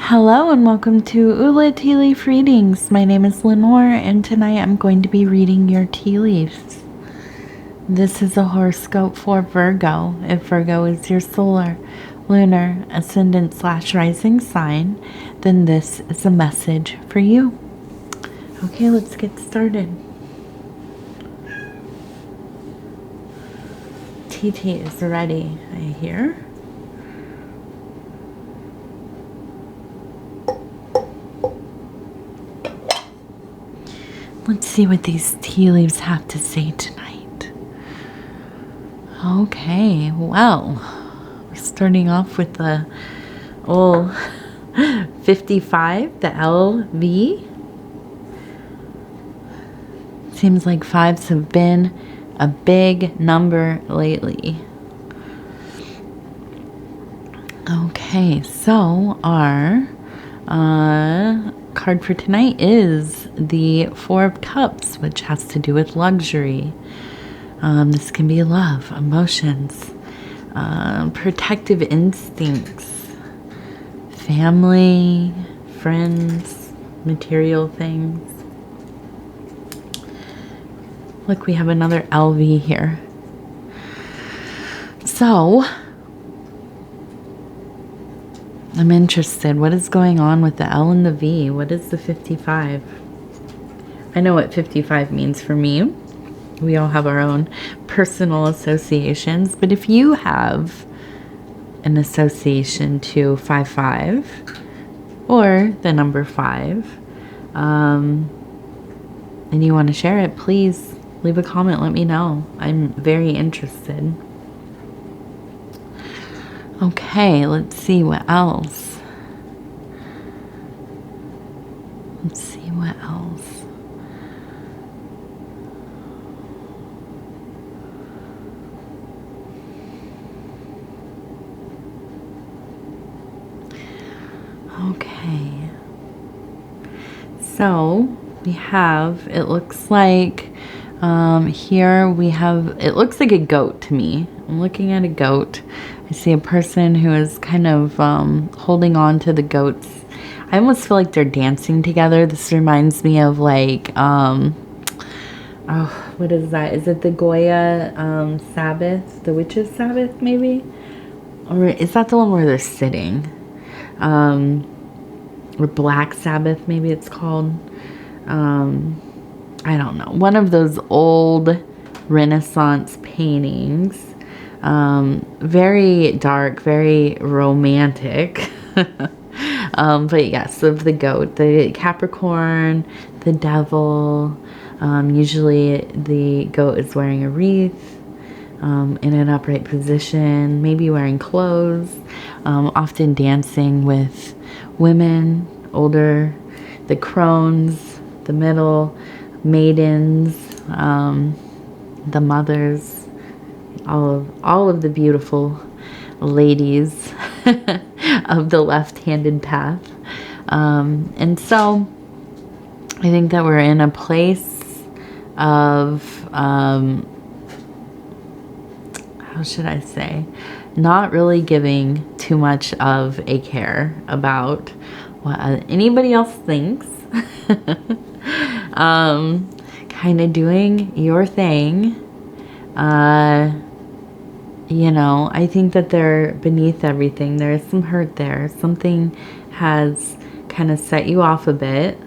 Hello and welcome to Ula Tea Leaf Readings. My name is Lenor and tonight I'm going to be reading your tea leaves. This is a horoscope for Virgo. If Virgo is your solar, lunar, ascendant / rising sign, then this is a message for you. Okay, let's get started. TT is ready, I hear. Let's see what these tea leaves have to say tonight. Okay, well, we're starting off with the old 55, the LV. Seems like fives have been a big number lately. Okay, so our card for tonight is the Four of Cups, which has to do with luxury. This can be love, emotions, protective instincts, family, friends, material things. Look, we have another LV here. So I'm interested. What is going on with the L and the V? What is the 55? I know what 55 means for me. We all have our own personal associations. But if you have an association to 55 or the number 5, and you want to share it, please leave a comment. Let me know. I'm very interested. Okay, let's see what else. Let's see what else. Okay. So we have, it looks like, here we have, it looks like a goat to me. I'm looking at a goat. I see a person who is kind of holding on to the goats. I almost feel like they're dancing together. This reminds me of like, oh, what is that? Is it the Goya Sabbath? The Witches' Sabbath, maybe? Or is that the one where they're sitting? Or Black Sabbath, maybe it's called. I don't know. One of those old Renaissance paintings. Very dark, very romantic. But yes, of the goat, the Capricorn, the devil. Usually the goat is wearing a wreath, in an upright position, maybe wearing clothes, often dancing with women, older, the crones, the middle, maidens, the mothers, all of the beautiful ladies of the left-handed path. And so I think that we're in a place of, how should I say, not really giving too much of a care about what anybody else thinks. Kind of doing your thing. You know, I think that they're beneath everything. There is some hurt there. Something has kind of set you off a bit.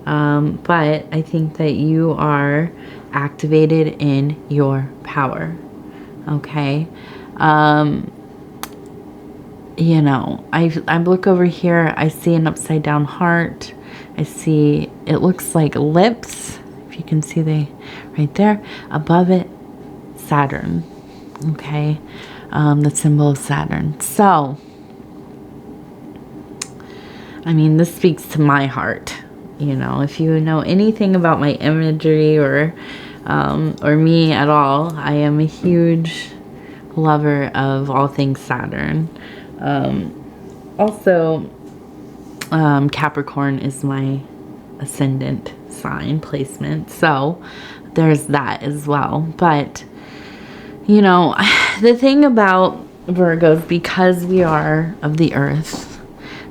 But I think that you are activated in your power. Okay. You know, I look over here. I see an upside down heart. I see, it looks like lips. If you can see right there. Above it, Saturn. Okay, the symbol of Saturn. So, I mean, this speaks to my heart. You know, if you know anything about my imagery or me at all, I am a huge lover of all things Saturn. Also, Capricorn is my ascendant sign placement, so there's that as well. But you know, the thing about Virgos, because we are of the earth,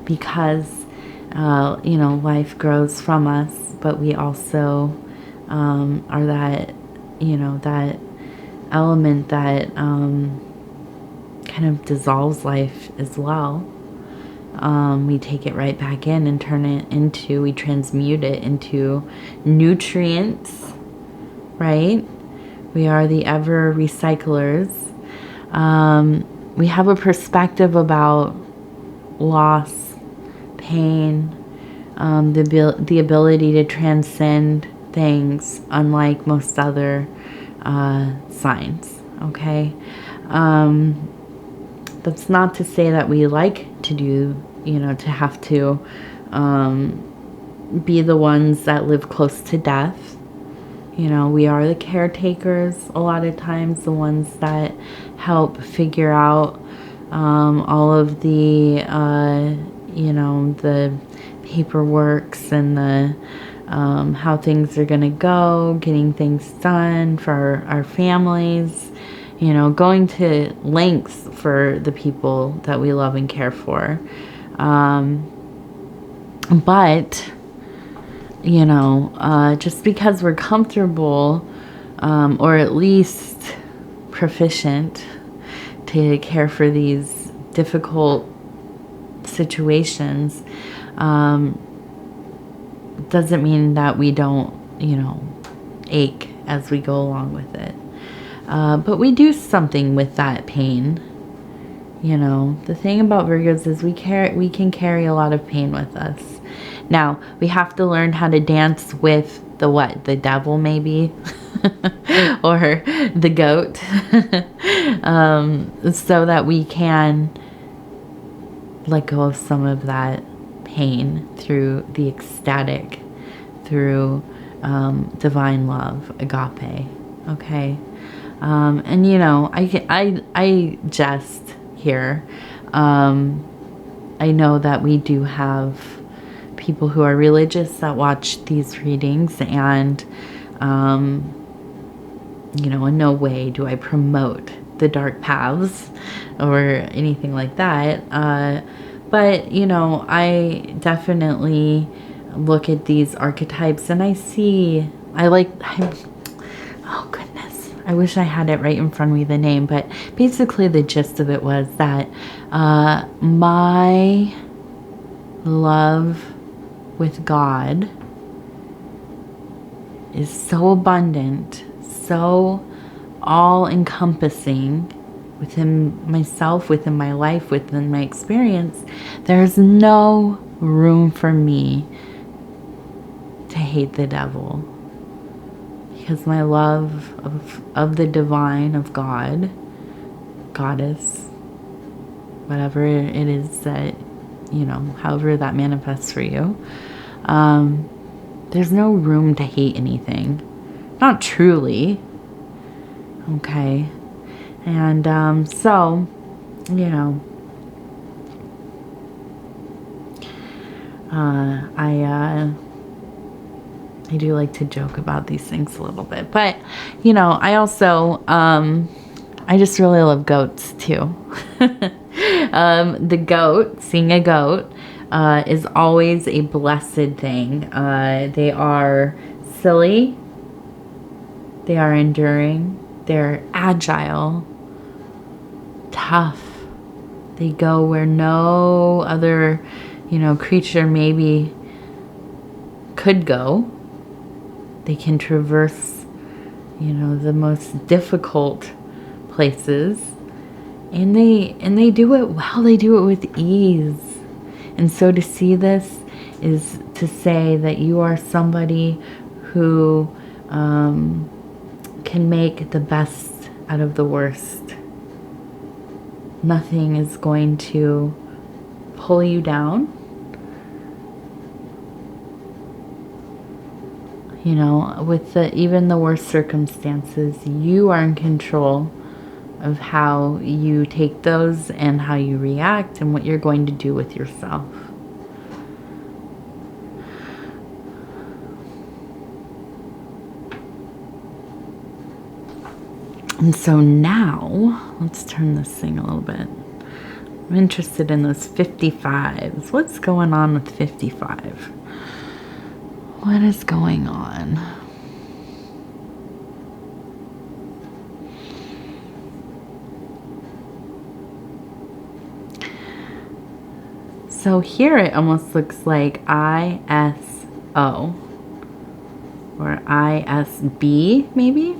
because You know, life grows from us, but we also are that, you know, that element that kind of dissolves life as well. We take it right back in and turn it into, we transmute it into nutrients, right? We are the ever recyclers. We have a perspective about loss, pain, the ability to transcend things, unlike most other signs, okay? That's not to say that we like to do, you know, to have to be the ones that live close to death. You know, we are the caretakers a lot of times, the ones that help figure out all of the, you know, the paperworks and the how things are going to go, getting things done for our families, you know, going to lengths for the people that we love and care for. But you know, just because we're comfortable or at least proficient to care for these difficult situations doesn't mean that we don't, you know, ache as we go along with it. But we do something with that pain. You know, the thing about Virgos is we can carry a lot of pain with us. Now, we have to learn how to dance with the what? The devil, maybe? Or the goat. So that we can let go of some of that pain through the ecstatic, through divine love, agape. Okay? And, you know, I jest here. I know that we do have people who are religious that watch these readings, and you know, in no way do I promote the dark paths or anything like that, but you know, I definitely look at these archetypes and I see, oh goodness, I wish I had it right in front of me, the name, but basically the gist of it was that my love with God is so abundant, so all-encompassing within myself, within my life, within my experience. There's no room for me to hate the devil, because my love of the divine, of God, goddess, whatever it is that, you know, however that manifests for you, there's no room to hate anything. Not truly. Okay. And so, you know, I do like to joke about these things a little bit. But, you know, I also, I just really love goats too. The goat, seeing a goat, is always a blessed thing. They are silly. They are enduring. They're agile, tough. They go where no other, you know, creature maybe could go. They can traverse, you know, the most difficult places. And they do it well. They do it with ease. And so to see this is to say that you are somebody who can make the best out of the worst. Nothing is going to pull you down. You know, with even the worst circumstances, you are in control of how you take those and how you react and what you're going to do with yourself. And so now, let's turn this thing a little bit. I'm interested in those 55s. What's going on with 55? What is going on? So here it almost looks like ISO or ISB maybe?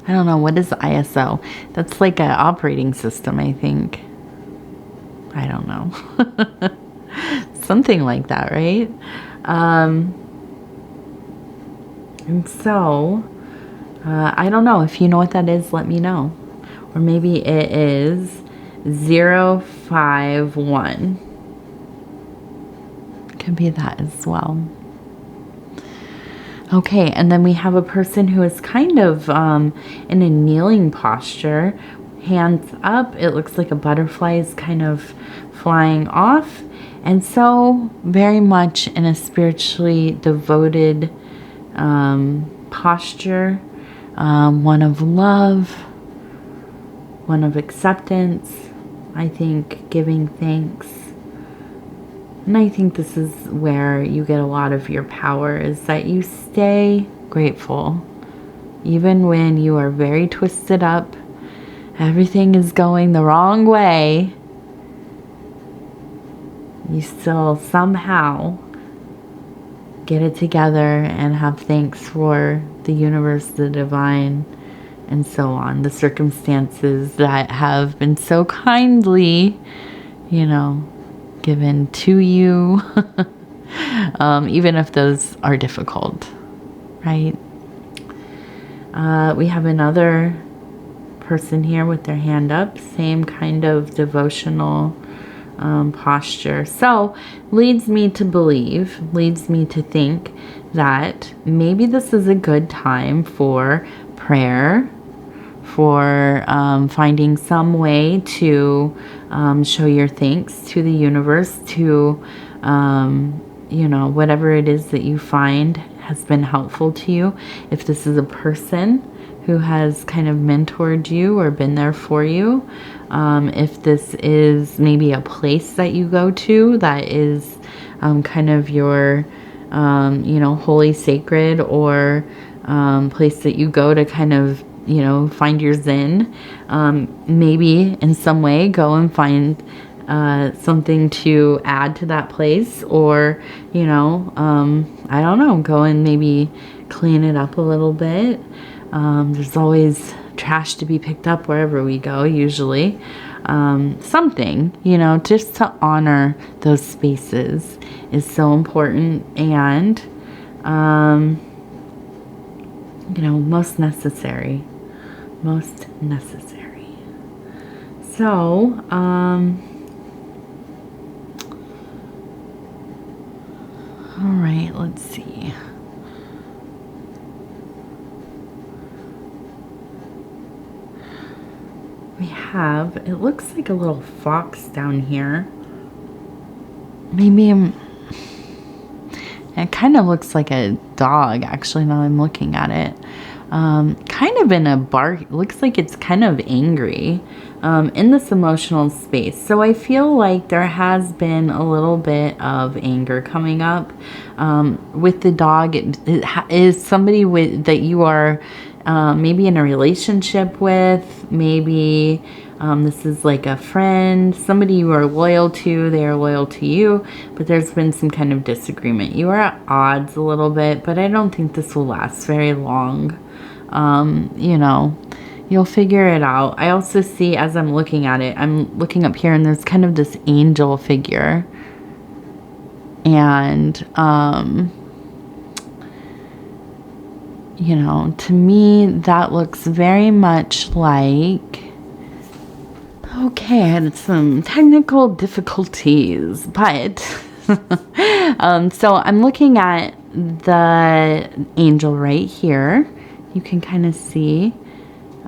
I don't know. What is ISO? That's like an operating system, I think. I don't know. Something like that, right? And so, I don't know. If you know what that is, let me know. Or maybe it is 051. Could be that as well. Okay, and then we have a person who is kind of in a kneeling posture, hands up. It looks like a butterfly is kind of flying off. And so very much in a spiritually devoted posture, one of love, one of acceptance, I think giving thanks. And I think this is where you get a lot of your power, is that you stay grateful. Even when you are very twisted up, everything is going the wrong way, you still somehow get it together and have thanks for the universe, the divine, and so on. The circumstances that have been so kindly, you know, given to you, even if those are difficult, right? We have another person here with their hand up, same kind of devotional posture. So leads me to believe, leads me to think that maybe this is a good time for prayer, for finding some way to show your thanks to the universe, to, you know, whatever it is that you find has been helpful to you. If this is a person who has kind of mentored you or been there for you, if this is maybe a place that you go to that is kind of your, you know, holy, sacred, or place that you go to kind of, you know, find your zen, maybe in some way go and find something to add to that place, or, you know, I don't know, go and maybe clean it up a little bit. There's always trash to be picked up wherever we go, usually. Something, you know, just to honor those spaces is so important, and, you know, most necessary. Most necessary. So, all right, let's see. We have, it looks like a little fox down here. Maybe it kind of looks like a dog, actually, now I'm looking at it. Kind of in a bark, looks like it's kind of angry in this emotional space. So I feel like there has been a little bit of anger coming up with the dog. It is somebody that you are maybe in a relationship with, maybe this is like a friend, somebody you are loyal to, they are loyal to you, but there's been some kind of disagreement. You are at odds a little bit, but I don't think this will last very long. You know, you'll figure it out. I also see, as I'm looking at it, I'm looking up here and there's kind of this angel figure. And, you know, to me, that looks very much like, okay, I had some technical difficulties, but, so I'm looking at the angel right here. You can kind of see,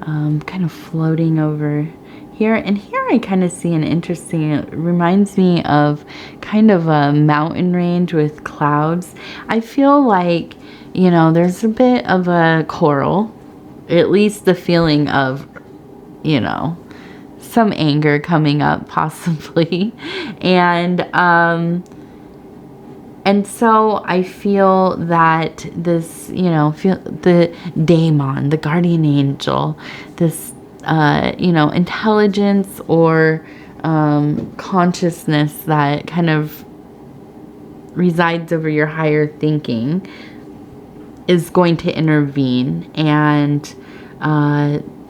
kind of floating over here. And here I kind of see an interesting, it reminds me of kind of a mountain range with clouds. I feel like, you know, there's a bit of a coral, at least the feeling of, you know, some anger coming up possibly. And so I feel that this, you know, feel the daemon, the guardian angel, this, you know, intelligence or consciousness that kind of resides over your higher thinking is going to intervene, and,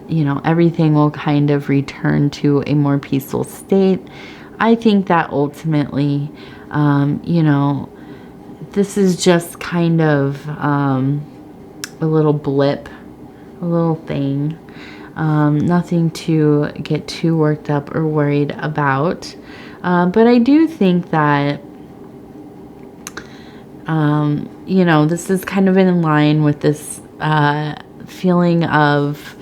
you know, everything will kind of return to a more peaceful state. I think that ultimately, you know, this is just kind of a little blip, a little thing, nothing to get too worked up or worried about. But I do think that, you know, this is kind of in line with this feeling of,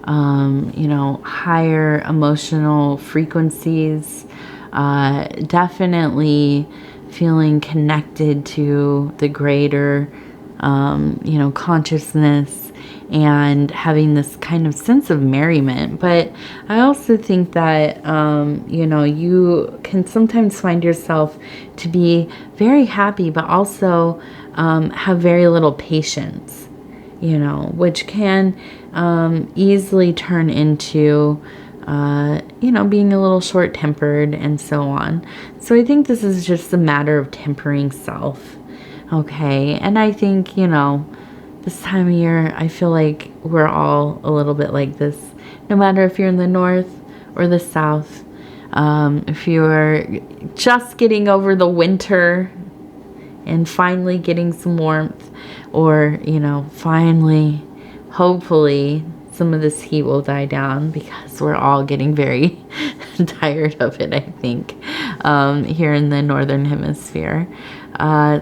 you know, higher emotional frequencies, definitely feeling connected to the greater, you know, consciousness, and having this kind of sense of merriment. But I also think that, you know, you can sometimes find yourself to be very happy, but also have very little patience, you know, which can easily turn into, you know, being a little short-tempered and so on. So I think this is just a matter of tempering self. Okay. And I think, you know, this time of year, I feel like we're all a little bit like this, no matter if you're in the north or the south. If you're just getting over the winter and finally getting some warmth, or, you know, finally, hopefully, some of this heat will die down, because we're all getting very tired of it, I think, here in the northern hemisphere.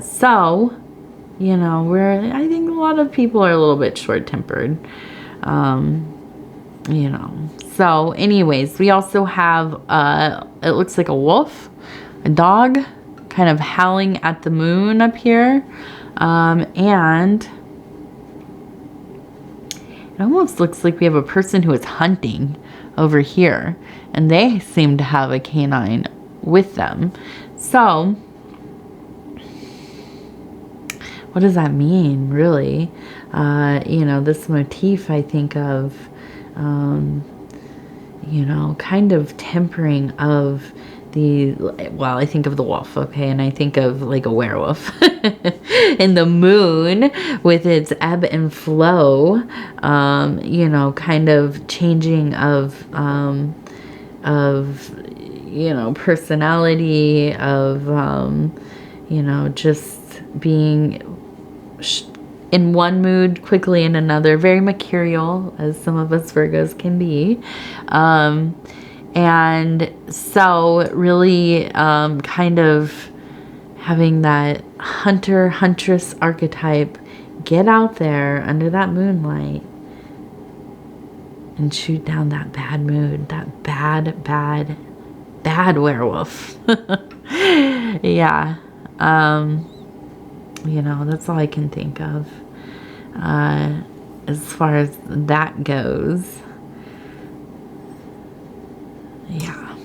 So, you know, I think a lot of people are a little bit short-tempered, you know. So anyways, we also have, it looks like a wolf, a dog, kind of howling at the moon up here. And it almost looks like we have a person who is hunting over here, and they seem to have a canine with them. So what does that mean, really? You know, this motif, I think of, you know, kind of tempering of well, I think of the wolf, okay, and I think of like a werewolf. And the moon with its ebb and flow, you know, kind of changing of, you know, personality, of, you know, just being in one mood quickly in another, very mercurial, as some of us Virgos can be. And so really, kind of having that hunter-huntress archetype, get out there under that moonlight and shoot down that bad mood, that bad werewolf. Yeah. You know, that's all I can think of, as far as that goes. Yeah.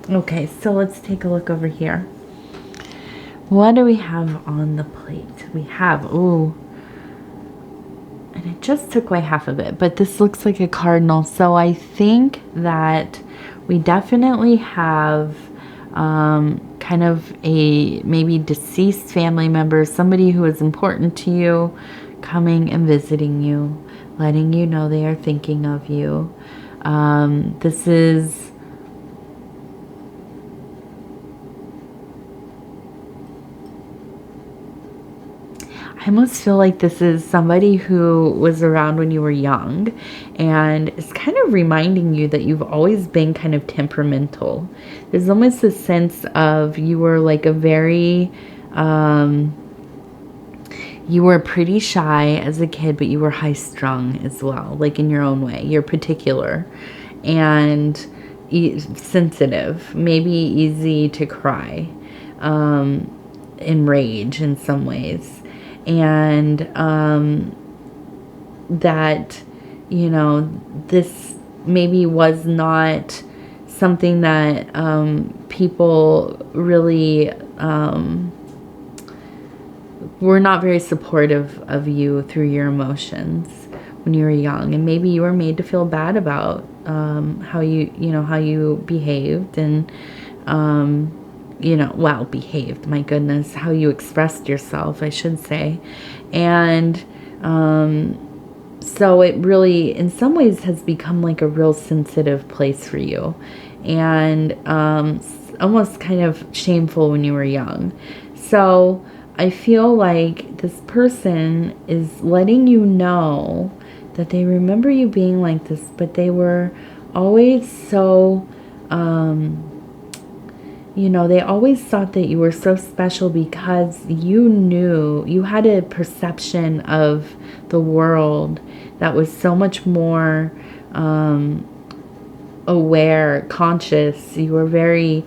Okay, so let's take a look over here. What do we have on the plate? We have, ooh, and it just took away half of it, but this looks like a cardinal. So I think that we definitely have kind of a maybe deceased family member, somebody who is important to you, coming and visiting you, letting you know they are thinking of you. This is, I almost feel like this is somebody who was around when you were young, and is kind of reminding you that you've always been kind of temperamental. There's almost a sense of you were like a very, you were pretty shy as a kid, but you were high strung as well, like in your own way. You're particular and sensitive, maybe easy to cry, in rage in some ways. And that, you know, this maybe was not something that people really were not very supportive of you through your emotions when you were young, and maybe you were made to feel bad about how you behaved, and behaved, my goodness, how you expressed yourself, I should say. And so it really, in some ways, has become like a real sensitive place for you, and almost kind of shameful when you were young. So I feel like this person is letting you know that they remember you being like this, but they were always so, they always thought that you were so special because you had a perception of the world that was so much more aware, conscious. You were very,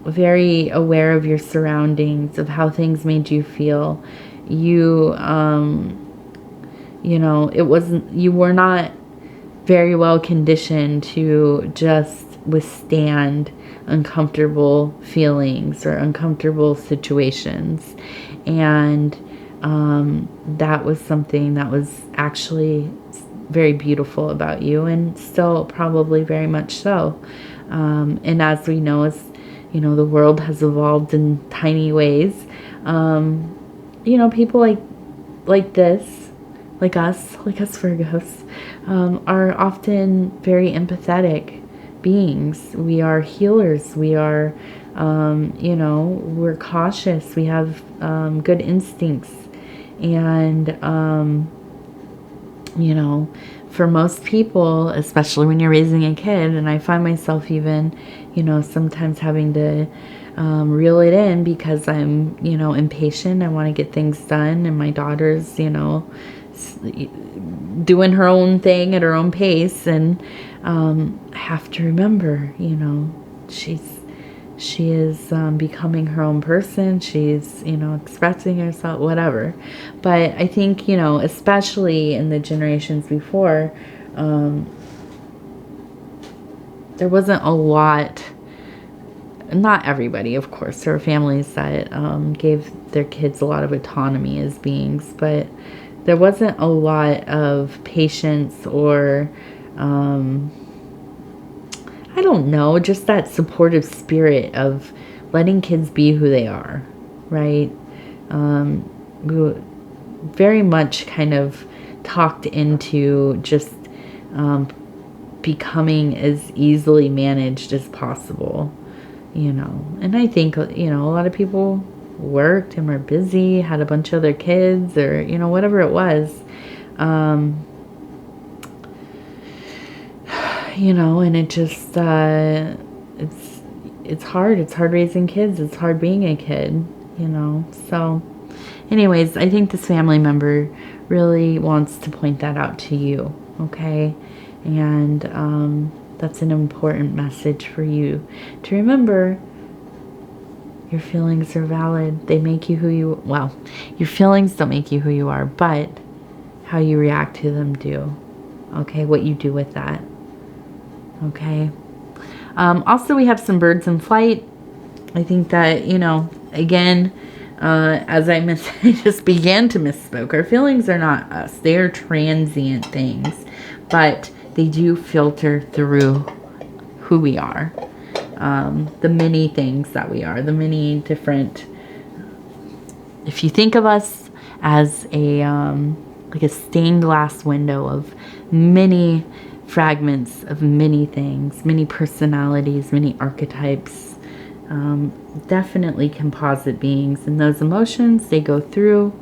very aware of your surroundings, of how things made you feel. You were not very well conditioned to just withstand uncomfortable feelings or uncomfortable situations. And that was something that was actually very beautiful about you, and still probably very much so. And as we know, the world has evolved in tiny ways. People like this, like us Virgos, are often very empathetic beings. We are healers. We are, we're cautious. We have good instincts. And, for most people, especially when you're raising a kid, and I find myself even, sometimes having to reel it in because I'm, impatient. I want to get things done, and my daughter's, doing her own thing at her own pace, and I have to remember, she is becoming her own person. She's, expressing herself, whatever. But I think, especially in the generations before, there wasn't a lot. Not everybody, of course. There were families that gave their kids a lot of autonomy as beings, but there wasn't a lot of patience or, I don't know, just that supportive spirit of letting kids be who they are, right? We very much kind of talked into just becoming as easily managed as possible, And I think, a lot of people worked and were busy, had a bunch of other kids, or, whatever it was. And it just, it's hard. It's hard raising kids. It's hard being a kid, So anyways, I think this family member really wants to point that out to you, okay? And that's an important message for you to remember. Your feelings are valid. They make you your feelings don't make you who you are, but how you react to them do. Okay, what you do with that. Okay. Also, we have some birds in flight. I think that, again, as I just began to misspoke, our feelings are not us. They are transient things, but they do filter through who we are. The many things that we are, the many different, if you think of us as like a stained glass window of many fragments of many things, many personalities, many archetypes, definitely composite beings, and those emotions, they go through,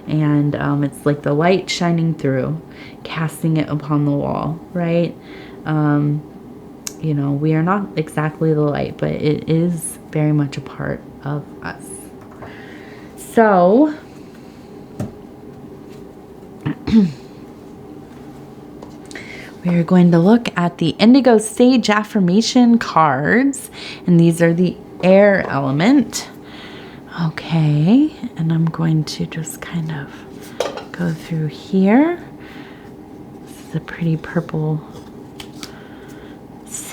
and it's like the light shining through, casting it upon the wall, right? We are not exactly the light, but it is very much a part of us. So we are going to look at the Indigo Sage Affirmation cards, and these are the air element. Okay, and I'm going to just kind of go through here. This is a pretty purple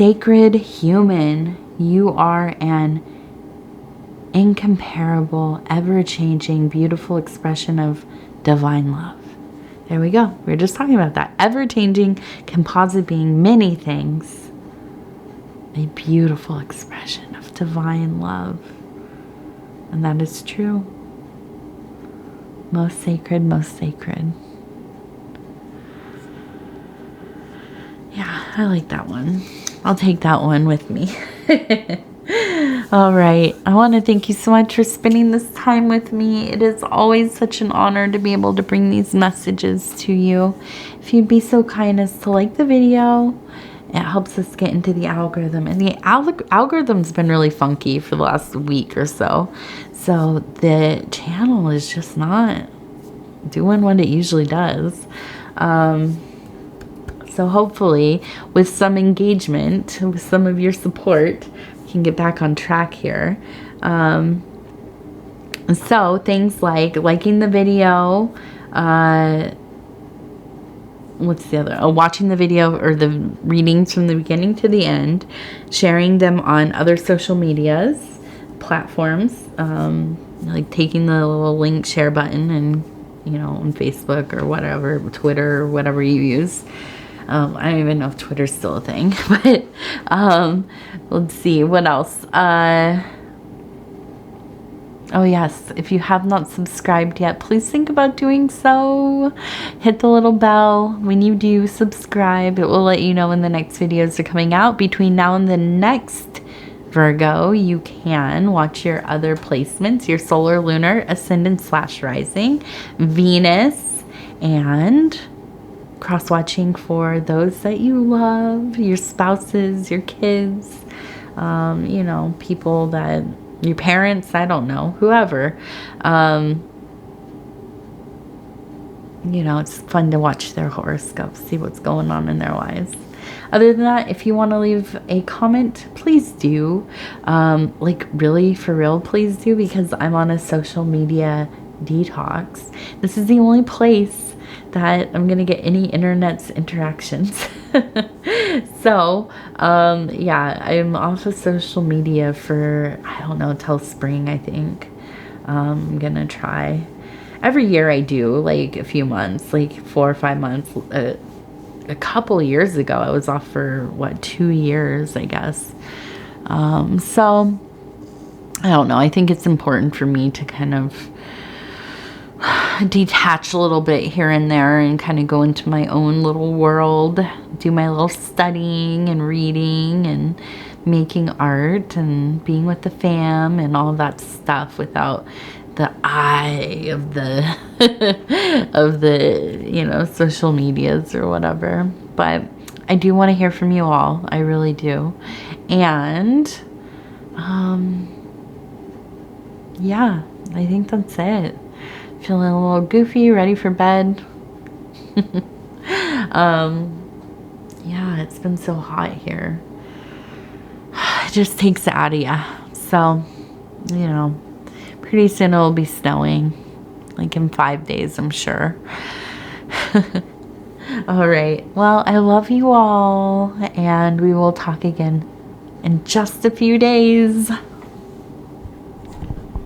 sacred human. You are an incomparable, ever-changing, beautiful expression of divine love. There we go. We were just talking about that. Ever-changing, composite being, many things. A beautiful expression of divine love. And that is true. Most sacred, most sacred. Yeah, I like that one. I'll take that one with me. All right. I want to thank you so much for spending this time with me. It is always such an honor to be able to bring these messages to you. If you'd be so kind as to like the video, it helps us get into the algorithm. And the algorithm's been really funky for the last week or so. So the channel is just not doing what it usually does. So hopefully with some engagement, with some of your support, we can get back on track here. So things like liking the video, what's the other? Watching the video or the readings from the beginning to the end, sharing them on other social medias, platforms, like taking the little link share button and, you know, on Facebook or whatever, Twitter or whatever you use. I don't even know if Twitter's still a thing, but let's see, what else? Oh yes, if you have not subscribed yet, please think about doing so. Hit the little bell. When you do subscribe, it will let you know when the next videos are coming out. Between now and the next Virgo, you can watch your other placements, your solar, lunar, ascendant / rising, Venus, and cross-watching for those that you love, your spouses, your kids, you know, people that, your parents, I don't know, whoever. You know, it's fun to watch their horoscopes, see what's going on in their lives. Other than that, if you want to leave a comment, please do. Like, really, for real, please do, because I'm on a social media detox. This is the only place that I'm gonna get any internet's interactions. So yeah, I'm off of social media for, I don't know, till spring, I think. I'm gonna try. Every year I do, like a few months, like 4 or 5 months. A couple years ago I was off for what, 2 years, I guess. So I don't know, I think it's important for me to kind of detach a little bit here and there and kind of go into my own little world, do my little studying and reading and making art and being with the fam and all that stuff without the eye of the of the, you know, social medias or whatever. But I do want to hear from you all. I really do. And yeah, I think that's it. Feeling a little goofy, ready for bed. Yeah, it's been so hot here. It just takes it out of you. So, you know, pretty soon it'll be snowing. Like in 5 days, I'm sure. All right. Well, I love you all. And we will talk again in just a few days.